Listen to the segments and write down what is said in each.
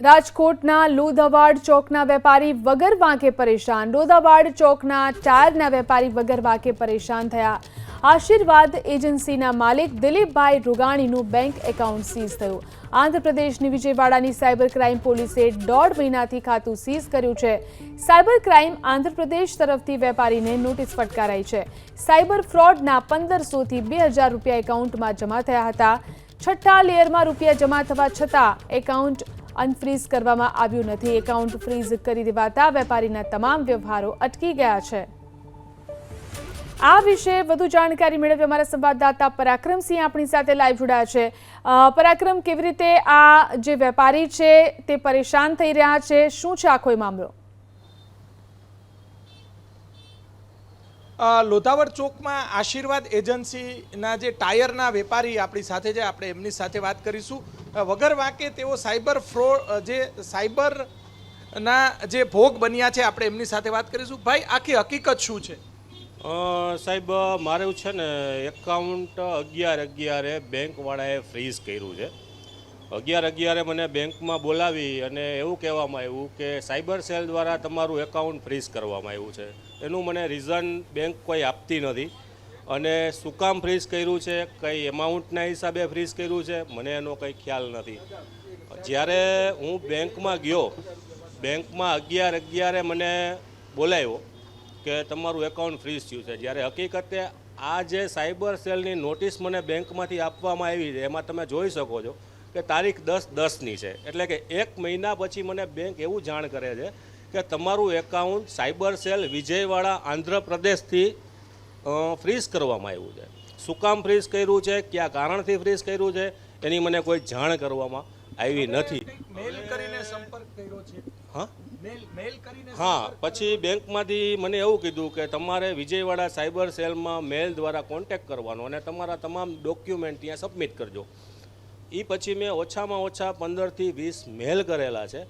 રાજકોટના લુધાવાડ ચોકના વેપારી વગર વાંકે પરેશાન। લુધાવાડ ચોકના ટાયરના વેપારી વગર વાંકે પરેશાન થયા। આશીર્વાદ એજન્સીના માલિક દિલીપભાઈ રૂગાણીનું બેંક એકાઉન્ટ સીઝ થયું। આંધ્રપ્રદેશની વિજયવાડાની સાયબર ક્રાઇમ પોલીસે 1.5 મહિનાથી ખાતું સીઝ કર્યું છે। સાયબર ક્રાઇમ આંધ્રપ્રદેશ તરફથી વેપારીને નોટિસ ફટકારાઈ છે। સાયબર ફ્રોડના 1500 થી 2000 રૂપિયા એકાઉન્ટમાં જમા થયા હતા। છઠ્ઠા લેયરમાં રૂપિયા જમા થવા છતાં એકાઉન્ટ અનફ્રીઝ કરવામાં આવ્યું નથી। એકાઉન્ટ ફ્રીઝ કરી દેવાતા વેપારીના તમામ વ્યવહારો અટકી ગયા છે। આ વિશે વધુ જાણકારી મેળવવા અમારા સંવાદદાતા પરાક્રમસિંહ આપણી સાથે લાઈવ જોડાયા છે। પરાક્રમ, કેવી રીતે આ જે વેપારી છે તે પરેશાન થઈ રહ્યા છે, શું છે આખો મામલો? લોધાવડ ચોકમાં આશીર્વાદ એજન્સીના જે ટાયરના વેપારી આપણી સાથે છે, આપણે એમની સાથે વાત કરીશું। વગર વાંકે તેઓ સાયબર ફ્રોડ સાયબરના જે ભોગ બન્યા છે, આપણે એમની સાથે વાત કરીશું। ભાઈ, આખી હકીકત શું છે? સાહેબ, મારે એવું છે ને, એકાઉન્ટ 11/11 બેંકવાળાએ ફ્રીઝ કર્યું છે। 11/11 મને બેંકમાં બોલાવી અને એવું કહેવામાં આવ્યું કે સાયબર સેલ દ્વારા તમારું એકાઉન્ટ ફ્રીઝ કરવામાં આવ્યું છે। એનું મને રીઝન બેંક કોઈ આપતી નથી અને શું કામ ફ્રીઝ કર્યું છે, કઈ એમાઉન્ટના હિસાબે ફ્રીઝ કર્યું છે, મને એનો કંઈ ખ્યાલ નથી। જ્યારે હું બેંકમાં ગયો, બેંકમાં 11/11 મને બોલાવ્યો કે તમારું એકાઉન્ટ ફ્રીઝ થયું છે, જ્યારે હકીકતે આ જે સાયબર સેલની નોટિસ મને બેંકમાંથી આપવામાં આવી છે એમાં તમે જોઈ શકો છો કે તારીખ 10/10ની છે, એટલે કે 1 મહિના પછી મને બેંક એવું જાણ કરે છે કે તમારું એકાઉન્ટ સાયબર સેલ વિજયવાડા આંધ્રપ્રદેશથી ફ્રીઝ કરવામાં આવ્યું છે। શું કામ ફ્રીઝ કર્યું છે, કયા કારણથી ફ્રીઝ કર્યું છે, એની મને કોઈ જાણ કરવામાં આવી નથી। મેલ કરીને સંપર્ક કર્યો છે? હા, પછી બેંકમાંથી મને એવું કીધું કે તમારે વિજયવાડા સાયબર સેલમાં મેલ દ્વારા કોન્ટેક્ટ કરવાનો અને તમારા તમામ ડોક્યુમેન્ટ ત્યાં સબમિટ કરજો। એ પછી મેં ઓછામાં ઓછા 15 થી 20 મેલ કરેલા છે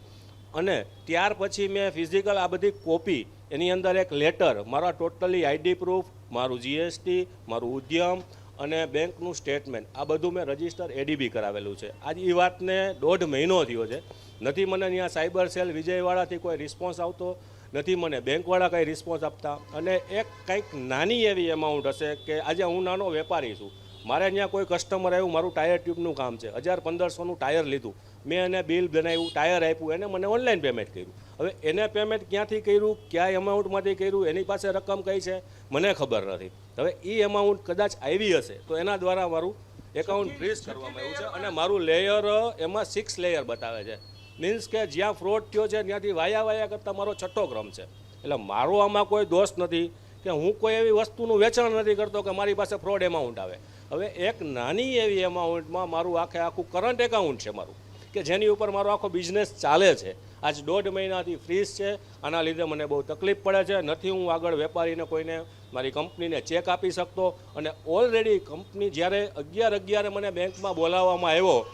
અને ત્યાર પછી મેં ફિઝિકલ આ બધી કોપી, એની અંદર એક લેટર, મારા ટોટલી આઈડી પ્રૂફ, મારું જીએસટી, મારું ઉદ્યમ અને બેંકનું સ્ટેટમેન્ટ, આ બધું મેં રજિસ્ટર એડીબી કરાવેલું છે। આજ એ વાતને 1.5 મહિનો થયો છે, નથી મને ત્યાં સાયબર સેલ વિજયવાડાથી કોઈ રિસ્પોન્સ આવતો, નથી મને બેંકવાળા કંઈ રિસ્પોન્સ આપતા। અને એક કંઈક નાની એવી એમાઉન્ટ હશે કે આજે હું નાનો વેપારી છું, મારે અહીંયા કોઈ કસ્ટમર આવ્યું, મારું ટાયર ટ્યુબનું કામ છે, 1000-1500નું ટાયર લીધું, મેં એને બિલ બનાવ્યું, ટાયર આપ્યું, એને મને ઓનલાઈન પેમેન્ટ કર્યું। હવે એને પેમેન્ટ ક્યાંથી કર્યું, કયા એમાઉન્ટમાંથી કર્યું, એની પાસે રકમ કઈ છે મને ખબર નથી। હવે એ એમાઉન્ટ કદાચ આવી હશે તો એના દ્વારા મારું એકાઉન્ટ ફ્રીઝ કરવામાં આવ્યું છે અને મારું લેયર એમાં 6 લેયર બતાવે છે। મીન્સ કે જ્યાં ફ્રોડ થયો છે ત્યાંથી વાયા કરતાં મારો 6થો ક્રમ છે। એટલે મારો આમાં કોઈ દોષ નથી કે હું કોઈ એવી વસ્તુનું વેચાણ નથી કરતો કે મારી પાસે ફ્રોડ એમાઉન્ટ આવે। હવે એક નાની એવી એમાઉન્ટમાં મારું આખું કરંટ એકાઉન્ટ છે મારું, કે જેની ઉપર મારો આખો બિઝનેસ ચાલે છે, આજ 1.5 મહિનાથી ફ્રીઝ છે। આના લીધે મને બહુ તકલીફ પડે છે, નથી હું આગળ વેપારીને કોઈને મારી કંપનીને ચેક આપી શકતો। અને ઓલરેડી કંપની જ્યારે 11/11 મને બેંકમાં બોલાવવામાં આવ્યો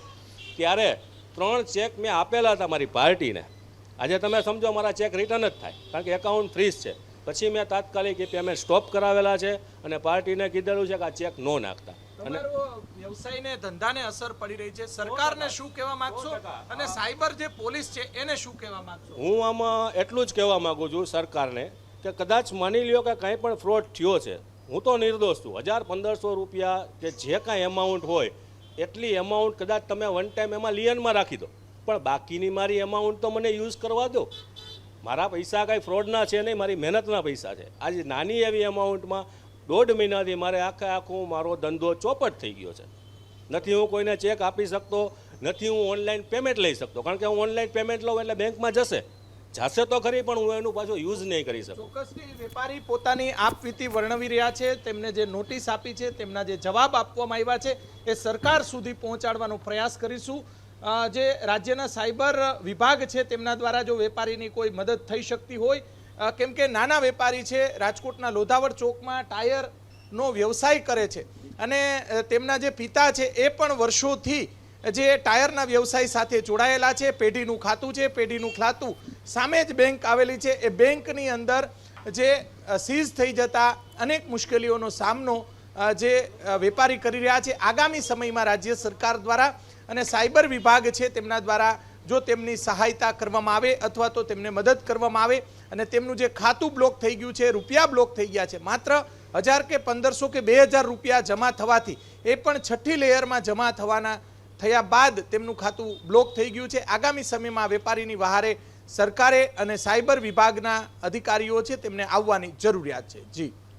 ત્યારે 3 ચેક મેં આપેલા હતા મારી પાર્ટીને। આજે તમે સમજો મારા ચેક રિટર્ન જ થાય, કારણ કે એકાઉન્ટ ફ્રીઝ છે। પછી મેં તાત્કાલિક એ પેમેન્ટ સ્ટોપ કરાવેલા છે અને પાર્ટીને કીધેલું છે કે આ ચેક ન નાખતા। અને વ્યવસાયને, ધંધાને અસર પડી રહી છે, સરકારને શું કહેવા માંગશો અને સાયબર જે પોલીસ છે એને શું કહેવા માંગશો? હું આમાં એટલું જ કહેવા માંગુ છું સરકારને કે કદાચ માની લ્યો કે કંઈ પણ ફ્રોડ થયો છે, હું તો નિર્દોષ છું। 1000-1500 રૂપિયા કે જે કાંઈ એમાઉન્ટ હોય એટલી એમાઉન્ટ કદાચ તમે વન ટાઈમ એમાં લિયનમાં રાખી દો, પણ બાકીની મારી એમાઉન્ટ તો મને યુઝ કરવા દો। મારા પૈસા કાંઈ ફ્રોડના છે નહીં, મારી મહેનતના પૈસા છે। આજે નાની એવી એમાઉન્ટમાં 1.5 મહિનાથી મારે આખો મારો ધંધો ચોપટ થઈ ગયો છે। નથી હું કોઈને ચેક આપી શકતો, નથી હું ઓનલાઈન પેમેન્ટ લઈ શકતો, કારણ કે હું ઓનલાઈન પેમેન્ટ લઉં એટલે બેંકમાં જશે તો ખરી, પણ હું એનું પાછું યુઝ નહીં કરી શકું। ચોક્કસથી વેપારી પોતાની આપવીતી વર્ણવી રહ્યા છે, તેમને જે નોટિસ આપી છે, તેમના જે જવાબ આપવામાં આવ્યા છે એ સરકાર સુધી પહોંચાડવાનો પ્રયાસ કરીશું। જે રાજ્યના સાયબર વિભાગ છે તેમના દ્વારા જો વેપારીની કોઈ મદદ થઈ શકતી હોય, કેમ કે નાના વેપારી છે, રાજકોટના લોધાવડ ચોકમાં ટાયરનો વ્યવસાય કરે છે અને તેમના જે પિતા છે એ પણ વર્ષોથી જે ટાયરના વ્યવસાય સાથે જોડાયેલા છે। પેઢીનું ખાતું છે, પેઢીનું ખાતું સામે જ બેંક આવેલી છે, એ બેંકની અંદર જે સીઝ થઈ જતા અનેક મુશ્કેલીઓનો સામનો જે વેપારી કરી રહ્યા છે। આગામી સમયમાં રાજ્ય સરકાર દ્વારા અને સાયબર વિભાગ છે તેમના દ્વારા જો તેમની સહાયતા કરવામાં આવે અથવા તો તેમને મદદ કરવામાં આવે અને તેમનું જે ખાતું બ્લોક થઈ ગયું છે, રૂપિયા બ્લોક થઈ ગયા છે, માત્ર 1000 કે 1500 કે 2000 રૂપિયા જમા થવાથી, એ પણ છઠ્ઠી લેયરમાં જમા થયા બાદ તેમનું ખાતું બ્લોક થઈ ગયું છે. આગામી સમયમાં વેપારીની વહારે સરકારે અને સાયબર વિભાગના અધિકારીઓ છે તેમને આવવાની જરૂરિયાત છે. જી.